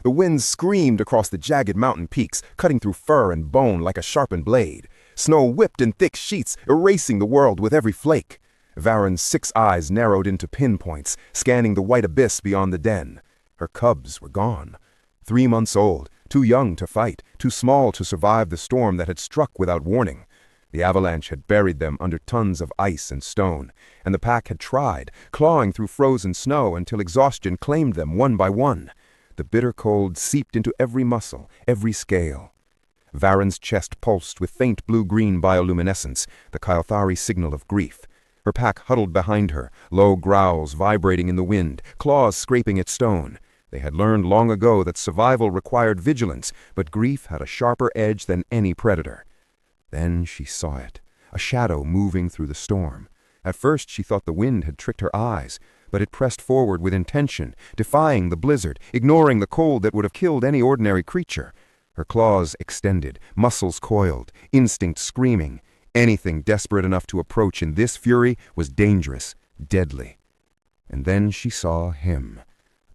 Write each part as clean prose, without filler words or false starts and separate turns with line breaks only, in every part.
The wind screamed across the jagged mountain peaks, cutting through fur and bone like a sharpened blade. Snow whipped in thick sheets, erasing the world with every flake. Varen's 6 eyes narrowed into pinpoints, scanning the white abyss beyond the den. Her cubs were gone. 3 months old, too young to fight, too small to survive the storm that had struck without warning. The avalanche had buried them under tons of ice and stone, and the pack had tried, clawing through frozen snow until exhaustion claimed them one by one. The bitter cold seeped into every muscle, every scale. Varen's chest pulsed with faint blue-green bioluminescence, the Kylthari signal of grief. Her pack huddled behind her, low growls vibrating in the wind, claws scraping at stone. They had learned long ago that survival required vigilance, but grief had a sharper edge than any predator. Then she saw it, a shadow moving through the storm. At first she thought the wind had tricked her eyes, but it pressed forward with intention, defying the blizzard, ignoring the cold that would have killed any ordinary creature. Her claws extended, muscles coiled, instinct screaming. Anything desperate enough to approach in this fury was dangerous, deadly. And then she saw him,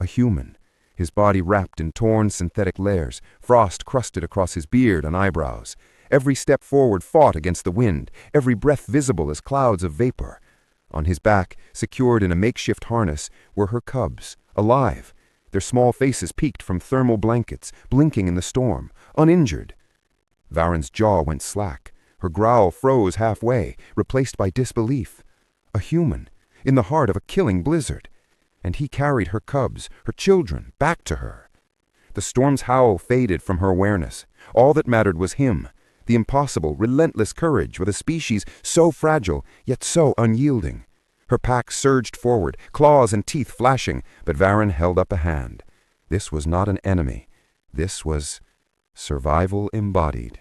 a human, his body wrapped in torn synthetic layers, frost crusted across his beard and eyebrows. Every step forward fought against the wind, every breath visible as clouds of vapor. On his back, secured in a makeshift harness, were her cubs, alive, their small faces peeked from thermal blankets, blinking in the storm, uninjured. Varen's jaw went slack. Her growl froze halfway, replaced by disbelief. A human, in the heart of a killing blizzard. And he carried her cubs, her children, back to her. The storm's howl faded from her awareness. All that mattered was him, the impossible, relentless courage with a species so fragile, yet so unyielding. Her pack surged forward, claws and teeth flashing, but Varen held up a hand. This was not an enemy. This was survival embodied.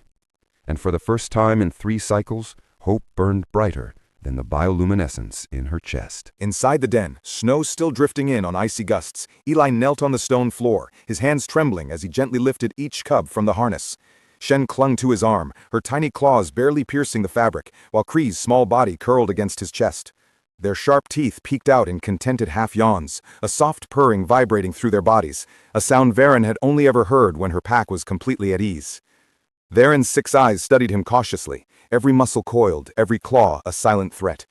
And for the first time in 3 cycles, hope burned brighter than the bioluminescence in her chest.
Inside the den, snow still drifting in on icy gusts, Eli knelt on the stone floor, his hands trembling as he gently lifted each cub from the harness. Shen clung to his arm, her tiny claws barely piercing the fabric, while Kree's small body curled against his chest. Their sharp teeth peeked out in contented half-yawns, a soft purring vibrating through their bodies, a sound Varen had only ever heard when her pack was completely at ease. Varen's 6 eyes studied him cautiously, every muscle coiled, every claw a silent threat.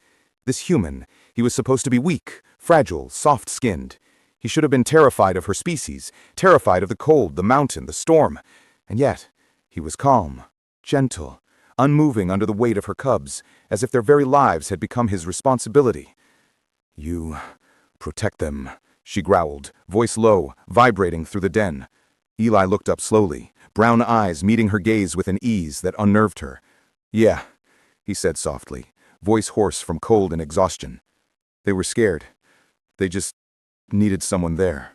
This human, he was supposed to be weak, fragile, soft-skinned. He should have been terrified of her species, terrified of the cold, the mountain, the storm. And yet, he was calm, gentle, unmoving under the weight of her cubs, as if their very lives had become his responsibility. "You protect them," she growled, voice low, vibrating through the den. Eli looked up slowly, brown eyes meeting her gaze with an ease that unnerved her. "Yeah," he said softly, voice hoarse from cold and exhaustion. "They were scared. They just needed someone there."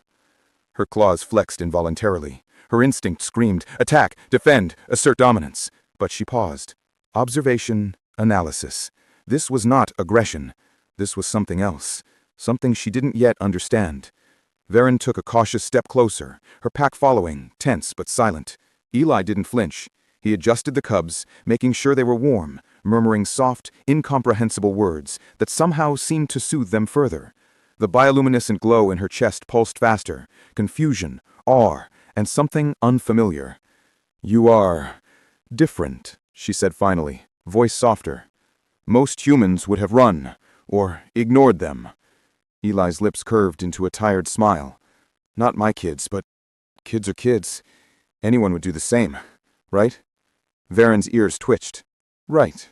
Her claws flexed involuntarily. Her instinct screamed, attack, defend, assert dominance. But she paused. Observation, analysis. This was not aggression. This was something else. Something she didn't yet understand. Varen took a cautious step closer, her pack following, tense but silent. Eli didn't flinch. He adjusted the cubs, making sure they were warm, murmuring soft, incomprehensible words that somehow seemed to soothe them further. The bioluminescent glow in her chest pulsed faster, confusion, awe, and something unfamiliar. "You are different," she said finally, voice softer. "Most humans would have run, or ignored them." Eli's lips curved into a tired smile. "Not my kids, but kids are kids. Anyone would do the same, right?" Varen's ears twitched. Right.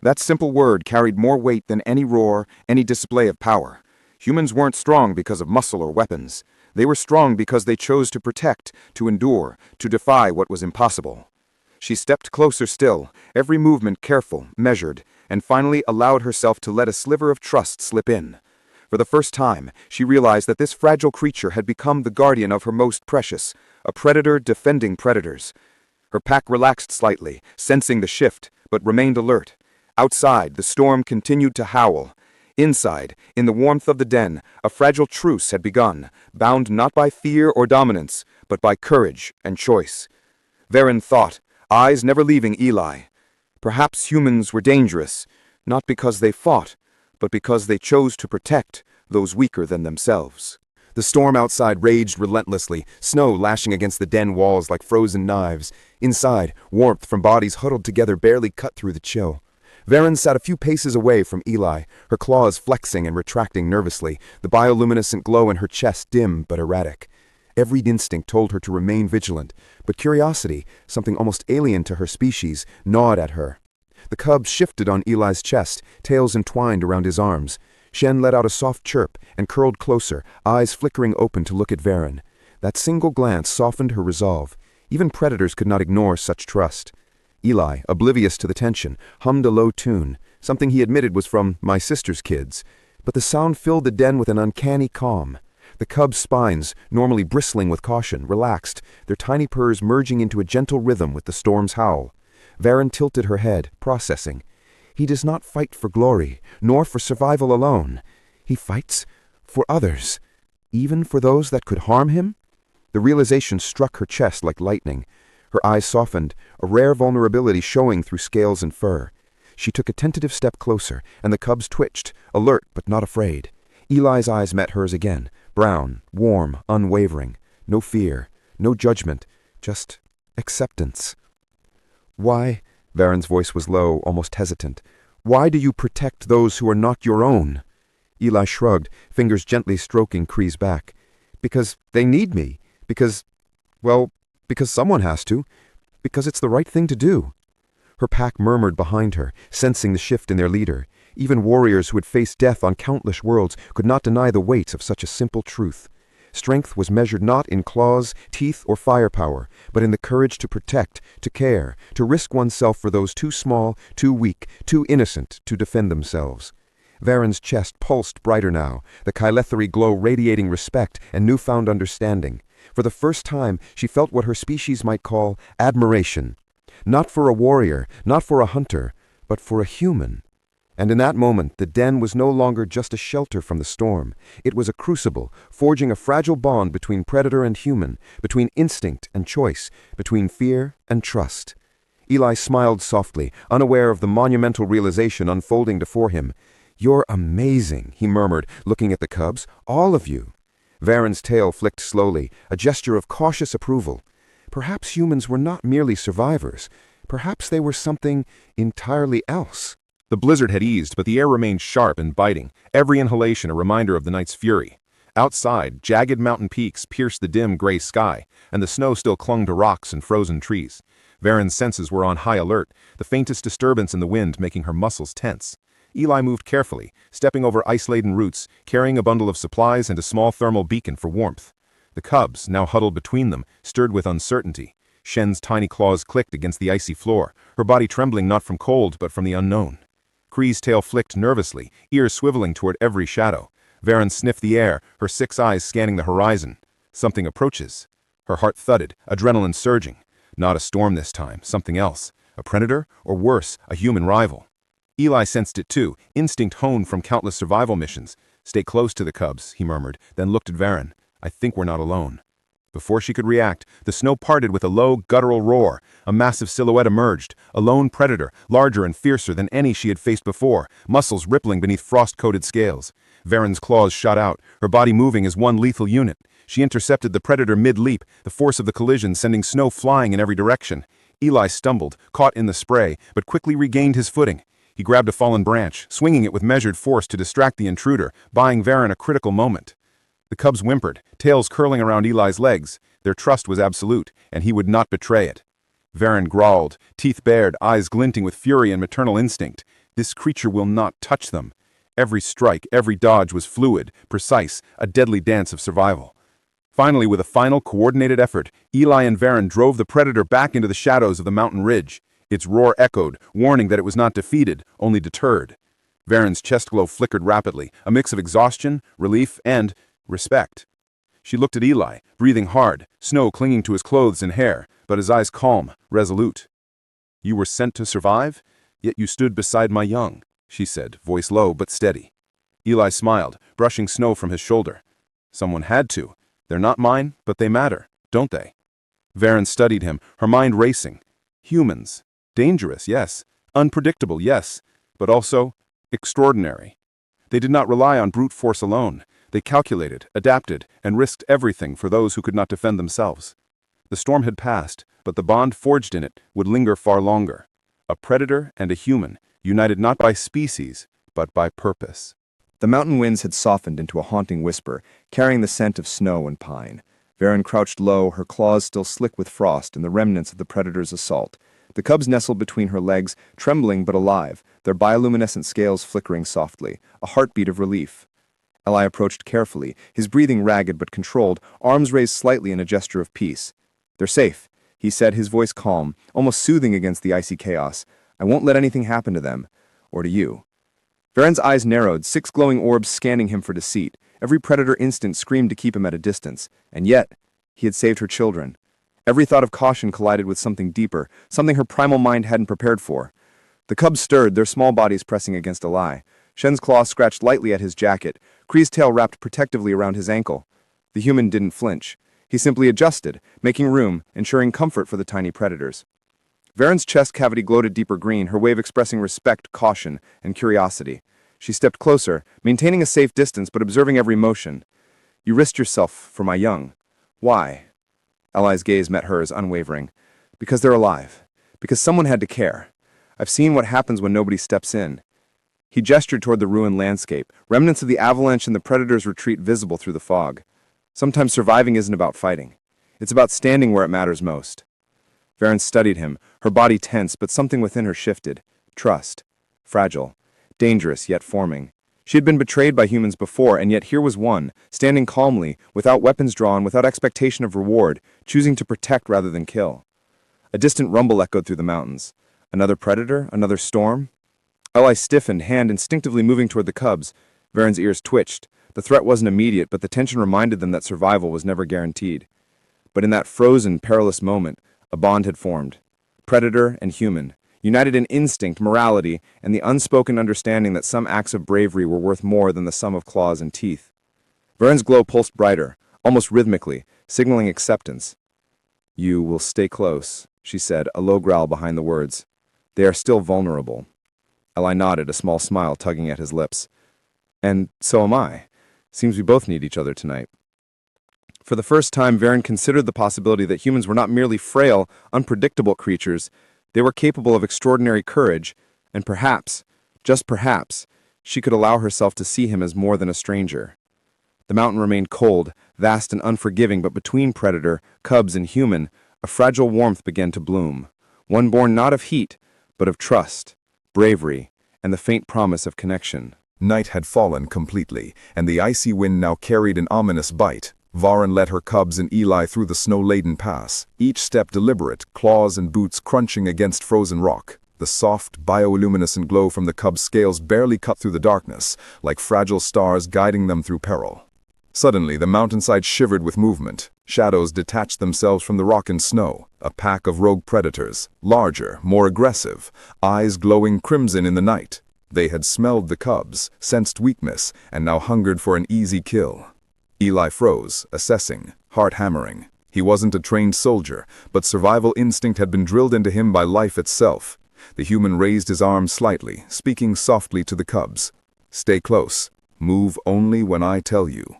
That simple word carried more weight than any roar, any display of power. Humans weren't strong because of muscle or weapons. They were strong because they chose to protect, to endure, to defy what was impossible. She stepped closer still, every movement careful, measured, and finally allowed herself to let a sliver of trust slip in. For the first time, she realized that this fragile creature had become the guardian of her most precious, a predator defending predators. Her pack relaxed slightly, sensing the shift, but remained alert. Outside, the storm continued to howl. Inside, in the warmth of the den, a fragile truce had begun, bound not by fear or dominance, but by courage and choice. Varen thought, eyes never leaving Eli. Perhaps humans were dangerous, not because they fought, but because they chose to protect those weaker than themselves.
The storm outside raged relentlessly, snow lashing against the den walls like frozen knives. Inside, warmth from bodies huddled together barely cut through the chill. Varen sat a few paces away from Eli, her claws flexing and retracting nervously, the bioluminescent glow in her chest dim but erratic. Every instinct told her to remain vigilant, but curiosity, something almost alien to her species, gnawed at her. The cubs shifted on Eli's chest, tails entwined around his arms. Shen let out a soft chirp and curled closer, eyes flickering open to look at Varen. That single glance softened her resolve. Even predators could not ignore such trust. Eli, oblivious to the tension, hummed a low tune, something he admitted was from My Sister's Kids. But the sound filled the den with an uncanny calm. The cubs' spines, normally bristling with caution, relaxed, their tiny purrs merging into a gentle rhythm with the storm's howl. Varen tilted her head, processing. He does not fight for glory, nor for survival alone. He fights for others, even for those that could harm him. The realization struck her chest like lightning. Her eyes softened, a rare vulnerability showing through scales and fur. She took a tentative step closer, and the cubs twitched, alert but not afraid. Eli's eyes met hers again, brown, warm, unwavering. No fear, no judgment, just acceptance. "Why?" Varen's voice was low, almost hesitant. "Why do you protect those who are not your own?" Eli shrugged, fingers gently stroking Kree's back. "Because they need me. Because someone has to. Because it's the right thing to do." Her pack murmured behind her, sensing the shift in their leader. Even warriors who had faced death on countless worlds could not deny the weight of such a simple truth. Strength was measured not in claws, teeth, or firepower, but in the courage to protect, to care, to risk oneself for those too small, too weak, too innocent to defend themselves. Varen's chest pulsed brighter now, the Kylethari glow radiating respect and newfound understanding. For the first time, she felt what her species might call admiration. Not for a warrior, not for a hunter, but for a human. And in that moment, the den was no longer just a shelter from the storm. It was a crucible, forging a fragile bond between predator and human, between instinct and choice, between fear and trust. Eli smiled softly, unaware of the monumental realization unfolding before him. "You're amazing," he murmured, looking at the cubs. "All of you." Varen's tail flicked slowly, a gesture of cautious approval. Perhaps humans were not merely survivors. Perhaps they were something entirely else.
The blizzard had eased, but the air remained sharp and biting, every inhalation a reminder of the night's fury. Outside, jagged mountain peaks pierced the dim gray sky, and the snow still clung to rocks and frozen trees. Varen's senses were on high alert, the faintest disturbance in the wind making her muscles tense. Eli moved carefully, stepping over ice-laden roots, carrying a bundle of supplies and a small thermal beacon for warmth. The cubs, now huddled between them, stirred with uncertainty. Shen's tiny claws clicked against the icy floor, her body trembling not from cold but from the unknown. Kree's tail flicked nervously, ears swiveling toward every shadow. Varen sniffed the air, her 6 eyes scanning the horizon. Something approaches. Her heart thudded, adrenaline surging. Not a storm this time, something else. A predator, or worse, a human rival. Eli sensed it too, instinct honed from countless survival missions. "Stay close to the cubs," he murmured, then looked at Varen. "I think we're not alone." Before she could react, the snow parted with a low, guttural roar. A massive silhouette emerged, a lone predator, larger and fiercer than any she had faced before, muscles rippling beneath frost-coated scales. Varen's claws shot out, her body moving as one lethal unit. She intercepted the predator mid-leap, the force of the collision sending snow flying in every direction. Eli stumbled, caught in the spray, but quickly regained his footing. He grabbed a fallen branch, swinging it with measured force to distract the intruder, buying Varen a critical moment. The cubs whimpered, tails curling around Eli's legs. Their trust was absolute, and he would not betray it. Varen growled, teeth bared, eyes glinting with fury and maternal instinct. This creature will not touch them. Every strike, every dodge was fluid, precise, a deadly dance of survival. Finally, with a final coordinated effort, Eli and Varen drove the predator back into the shadows of the mountain ridge. Its roar echoed, warning that it was not defeated, only deterred. Varen's chest glow flickered rapidly, a mix of exhaustion, relief, and respect. She looked at Eli, breathing hard, snow clinging to his clothes and hair, but his eyes calm, resolute. "You were sent to survive, yet you stood beside my young," she said, voice low but steady. Eli smiled, brushing snow from his shoulder. "Someone had to. They're not mine, but they matter, don't they?" Varen studied him, her mind racing. Humans. Dangerous, yes. Unpredictable, yes. But also extraordinary. They did not rely on brute force alone.
They calculated, adapted, and risked everything for those who could not defend themselves. The storm had passed, but the bond forged in it would linger far longer. A predator and a human, united not by species, but by purpose.
The mountain winds had softened into a haunting whisper, carrying the scent of snow and pine. Varen crouched low, her claws still slick with frost and the remnants of the predator's assault. The cubs nestled between her legs, trembling but alive, their bioluminescent scales flickering softly, a heartbeat of relief. Eli approached carefully, his breathing ragged but controlled, arms raised slightly in a gesture of peace. "They're safe," he said, his voice calm, almost soothing against the icy chaos. "I won't let anything happen to them. Or to you." Varen's eyes narrowed, 6 glowing orbs scanning him for deceit. Every predator instinct screamed to keep him at a distance. And yet, he had saved her children. Every thought of caution collided with something deeper, something her primal mind hadn't prepared for. The cubs stirred, their small bodies pressing against Eli. Shen's claw scratched lightly at his jacket, Kree's tail wrapped protectively around his ankle. The human didn't flinch. He simply adjusted, making room, ensuring comfort for the tiny predators. Varen's chest cavity glowed a deeper green, her wave expressing respect, caution, and curiosity. She stepped closer, maintaining a safe distance but observing every motion. "You risked yourself for my young. Why?" Eli's gaze met hers, unwavering. "Because they're alive. Because someone had to care. I've seen what happens when nobody steps in." He gestured toward the ruined landscape, remnants of the avalanche and the predator's retreat visible through the fog. Sometimes surviving isn't about fighting. It's about standing where it matters most. Varen studied him, her body tense, but something within her shifted. Trust. Fragile. Dangerous, yet forming. She had been betrayed by humans before, and yet here was one, standing calmly, without weapons drawn, without expectation of reward, choosing to protect rather than kill. A distant rumble echoed through the mountains. Another predator? Another storm? Eli stiffened, hand instinctively moving toward the cubs. Varen's ears twitched. The threat wasn't immediate, but the tension reminded them that survival was never guaranteed. But in that frozen, perilous moment, a bond had formed. Predator and human, united in instinct, morality, and the unspoken understanding that some acts of bravery were worth more than the sum of claws and teeth. Varen's glow pulsed brighter, almost rhythmically, signaling acceptance. "You will stay close," she said, a low growl behind the words. "They are still vulnerable." Eli nodded, a small smile tugging at his lips. "And so am I. Seems we both need each other tonight." For the first time, Varen considered the possibility that humans were not merely frail, unpredictable creatures. They were capable of extraordinary courage, and perhaps, just perhaps, she could allow herself to see him as more than a stranger. The mountain remained cold, vast and unforgiving, but between predator, cubs, and human, a fragile warmth began to bloom, one born not of heat, but of trust, bravery, and the faint promise of connection.
Night had fallen completely, and the icy wind now carried an ominous bite. Varen led her cubs and Eli through the snow-laden pass, each step deliberate, claws and boots crunching against frozen rock. The soft, bioluminescent glow from the cubs' scales barely cut through the darkness, like fragile stars guiding them through peril. Suddenly, the mountainside shivered with movement. Shadows detached themselves from the rock and snow, a pack of rogue predators, larger, more aggressive, eyes glowing crimson in the night. They had smelled the cubs, sensed weakness, and now hungered for an easy kill. Eli froze, assessing, heart hammering. He wasn't a trained soldier, but survival instinct had been drilled into him by life itself. The human raised his arm slightly, speaking softly to the cubs. "Stay close. Move only when I tell you."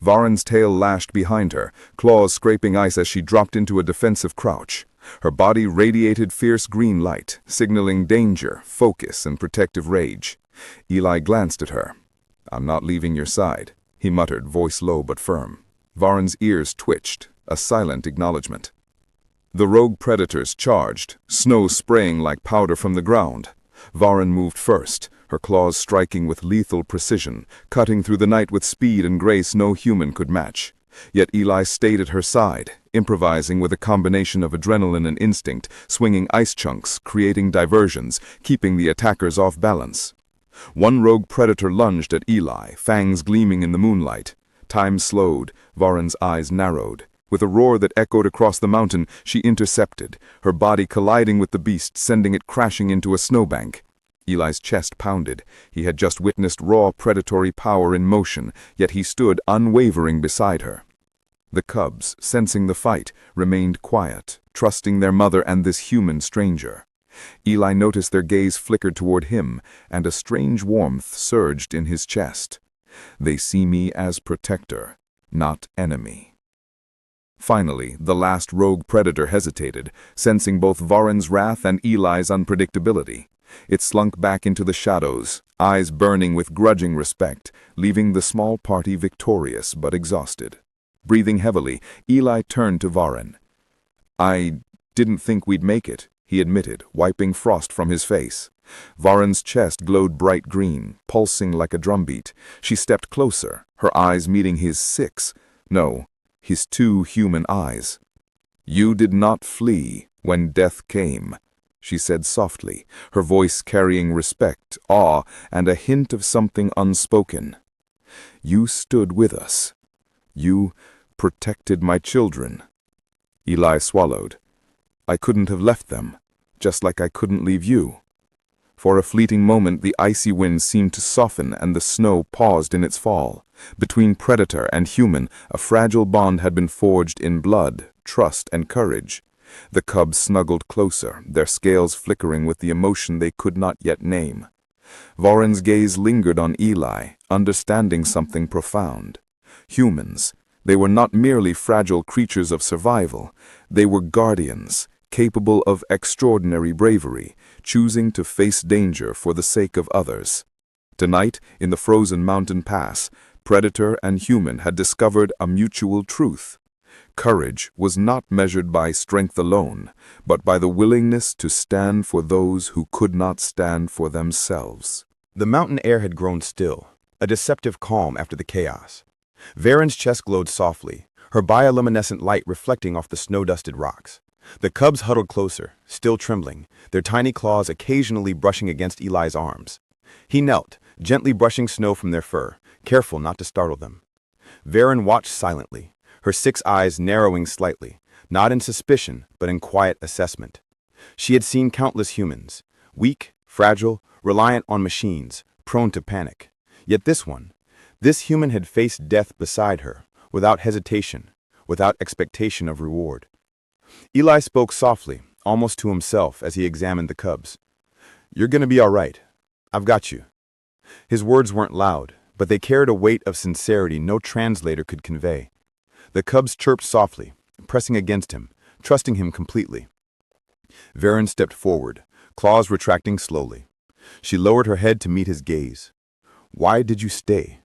Varen's tail lashed behind her, claws scraping ice as she dropped into a defensive crouch. Her body radiated fierce green light, signaling danger, focus, and protective rage. Eli glanced at her. "I'm not leaving your side," he muttered, voice low but firm. Varen's ears twitched, a silent acknowledgement. The rogue predators charged, snow spraying like powder from the ground. Varen moved first, her claws striking with lethal precision, cutting through the night with speed and grace no human could match. Yet Eli stayed at her side, improvising with a combination of adrenaline and instinct, swinging ice chunks, creating diversions, keeping the attackers off balance. One rogue predator lunged at Eli, fangs gleaming in the moonlight. Time slowed, Varen's eyes narrowed. With a roar that echoed across the mountain, she intercepted, her body colliding with the beast, sending it crashing into a snowbank. Eli's chest pounded. He had just witnessed raw predatory power in motion, yet he stood unwavering beside her. The cubs, sensing the fight, remained quiet, trusting their mother and this human stranger. Eli noticed their gaze flickered toward him, and a strange warmth surged in his chest.
They see me as protector, not enemy. Finally, the last rogue predator hesitated, sensing both Varen's wrath and Eli's unpredictability. It slunk back into the shadows, eyes burning with grudging respect, leaving the small party victorious but exhausted. Breathing heavily, Eli turned to Varen. "I didn't think we'd make it," he admitted, wiping frost from his face. Varen's chest glowed bright green, pulsing like a drumbeat. She stepped closer, her eyes meeting his 6, no, his 2 human eyes. "You did not flee when death came," she said softly, her voice carrying respect, awe, and a hint of something unspoken. "You stood with us. You protected my children." Eli swallowed. "I couldn't have left them, just like I couldn't leave you." For a fleeting moment, the icy wind seemed to soften and the snow paused in its fall. Between predator and human, a fragile bond had been forged in blood, trust, and courage. The cubs snuggled closer, their scales flickering with the emotion they could not yet name. Varen's gaze lingered on Eli, understanding something profound. Humans, they were not merely fragile creatures of survival, they were guardians, capable of extraordinary bravery, choosing to face danger for the sake of others. Tonight, in the frozen mountain pass, predator and human had discovered a mutual truth. Courage was not measured by strength alone, but by the willingness to stand for those who could not stand for themselves.
The mountain air had grown still, a deceptive calm after the chaos. Varen's chest glowed softly, her bioluminescent light reflecting off the snow-dusted rocks. The cubs huddled closer, still trembling, their tiny claws occasionally brushing against Eli's arms. He knelt, gently brushing snow from their fur, careful not to startle them. Varen watched silently, her 6 eyes narrowing slightly, not in suspicion, but in quiet assessment. She had seen countless humans, weak, fragile, reliant on machines, prone to panic. Yet this human had faced death beside her, without hesitation, without expectation of reward. Eli spoke softly, almost to himself as he examined the cubs. "You're gonna be all right. I've got you." His words weren't loud, but they carried a weight of sincerity no translator could convey. The cubs chirped softly, pressing against him, trusting him completely. Varen stepped forward, claws retracting slowly. She lowered her head to meet his gaze. "Why did you stay?"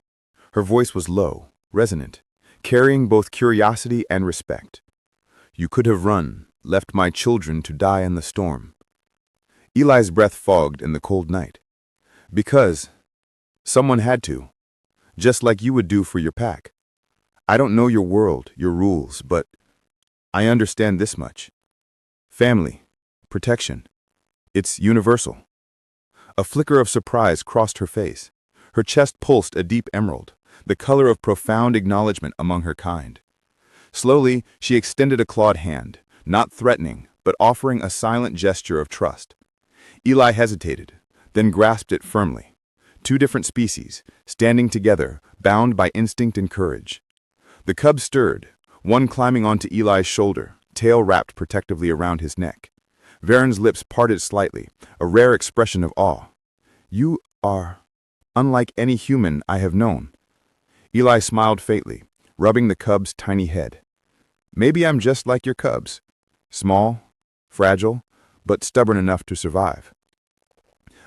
Her voice was low, resonant, carrying both curiosity and respect. "You could have run, left my children to die in the storm." Eli's breath fogged in the cold night. "Because someone had to, just like you would do for your pack. I don't know your world, your rules, but I understand this much. Family, protection, it's universal." A flicker of surprise crossed her face. Her chest pulsed a deep emerald, the color of profound acknowledgement among her kind. Slowly, she extended a clawed hand, not threatening, but offering a silent gesture of trust. Eli hesitated, then grasped it firmly. 2 different species, standing together, bound by instinct and courage. The cubs stirred, one climbing onto Eli's shoulder, tail wrapped protectively around his neck. Varen's lips parted slightly, a rare expression of awe. "You are unlike any human I have known." Eli smiled faintly, rubbing the cub's tiny head. "Maybe I'm just like your cubs, small, fragile, but stubborn enough to survive."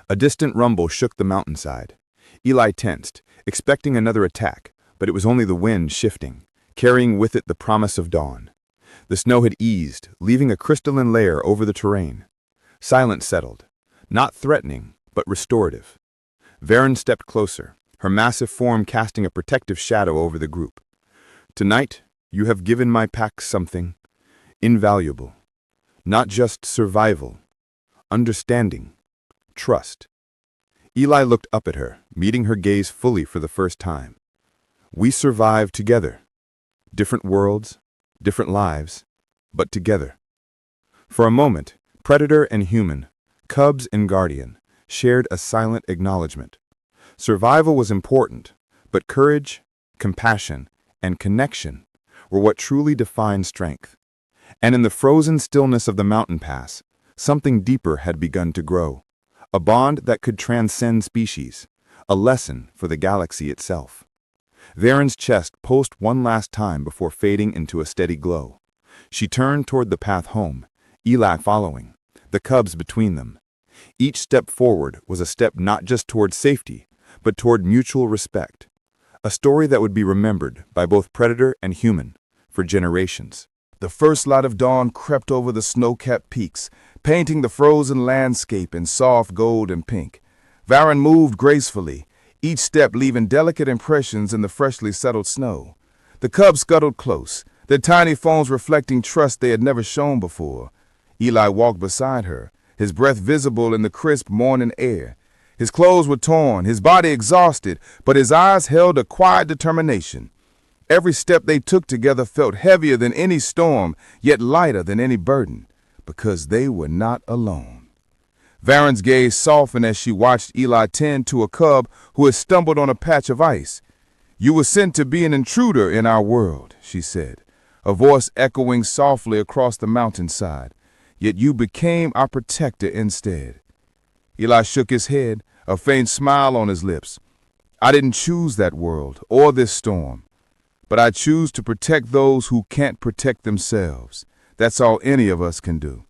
A distant rumble shook the mountainside. Eli tensed, expecting another attack, but it was only the wind shifting, carrying with it the promise of dawn. The snow had eased, leaving a crystalline layer over the terrain. Silence settled, not threatening, but restorative. Varen stepped closer, her massive form casting a protective shadow over the group. "Tonight, you have given my pack something invaluable. Not just survival, understanding, trust." Eli looked up at her, meeting her gaze fully for the first time. "We survive together. Different worlds, different lives, but together." For a moment, predator and human, cubs and guardian, shared a silent acknowledgement. Survival was important, but courage, compassion, and connection were what truly defined strength. And in the frozen stillness of the mountain pass, something deeper had begun to grow, a bond that could transcend species, a lesson for the galaxy itself.
Varen's chest pulsed one last time before fading into a steady glow. She turned toward the path home, Eli following, the cubs between them. Each step forward was a step not just toward safety, but toward mutual respect. A story that would be remembered by both predator and human for generations.
The first light of dawn crept over the snow-capped peaks, painting the frozen landscape in soft gold and pink. Varen moved gracefully, each step leaving delicate impressions in the freshly settled snow. The cubs scuttled close, their tiny forms reflecting trust they had never shown before. Eli walked beside her, his breath visible in the crisp morning air. His clothes were torn, his body exhausted, but his eyes held a quiet determination. Every step they took together felt heavier than any storm, yet lighter than any burden, because they were not alone. Varen's gaze softened as she watched Eli tend to a cub who had stumbled on a patch of ice. "You were sent to be an intruder in our world," she said, a voice echoing softly across the mountainside. "Yet you became our protector instead." Eli shook his head, a faint smile on his lips. "I didn't choose that world or this storm, but I choose to protect those who can't protect themselves. That's all any of us can do."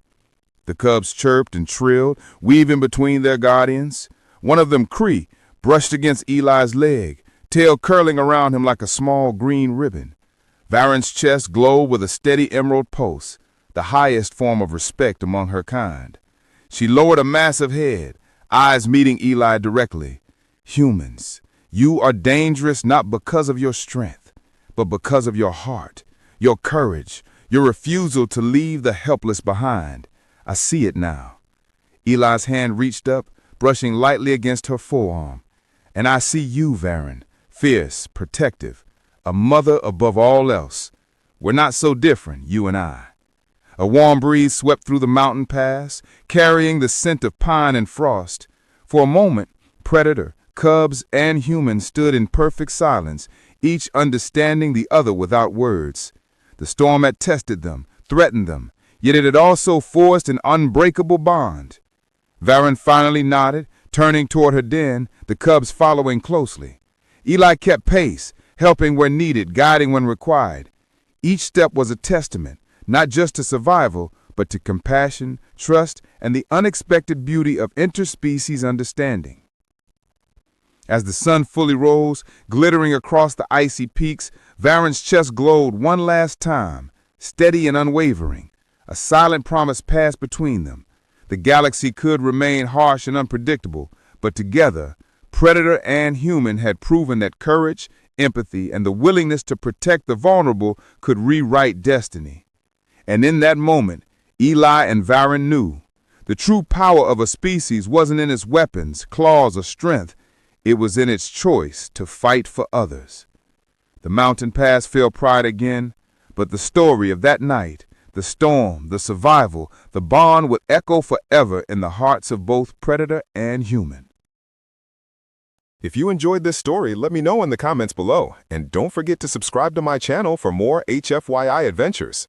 The cubs chirped and trilled, weaving between their guardians. One of them, Cree, brushed against Eli's leg, tail curling around him like a small green ribbon. Varen's chest glowed with a steady emerald pulse, the highest form of respect among her kind. She lowered a massive head, eyes meeting Eli directly. "Humans, you are dangerous not because of your strength, but because of your heart, your courage, your refusal to leave the helpless behind. I see it now." Eli's hand reached up, brushing lightly against her forearm. "And I see you, Varen, fierce, protective, a mother above all else. We're not so different, you and I." A warm breeze swept through the mountain pass, carrying the scent of pine and frost. For a moment, predator, cubs, and humans stood in perfect silence, each understanding the other without words. The storm had tested them, threatened them, yet it had also forged an unbreakable bond. Varen finally nodded, turning toward her den, the cubs following closely. Eli kept pace, helping where needed, guiding when required. Each step was a testament, not just to survival, but to compassion, trust, and the unexpected beauty of interspecies understanding. As the sun fully rose, glittering across the icy peaks, Varen's chest glowed one last time, steady and unwavering. A silent promise passed between them. The galaxy could remain harsh and unpredictable, but together, predator and human had proven that courage, empathy, and the willingness to protect the vulnerable could rewrite destiny. And in that moment, Eli and Varen knew the true power of a species wasn't in its weapons, claws, or strength. It was in its choice to fight for others. The mountain pass felt pride again, but the story of that night, the storm, the survival, the bond would echo forever in the hearts of both predator and human.
If you enjoyed this story, let me know in the comments below, and don't forget to subscribe to my channel for more HFYI adventures.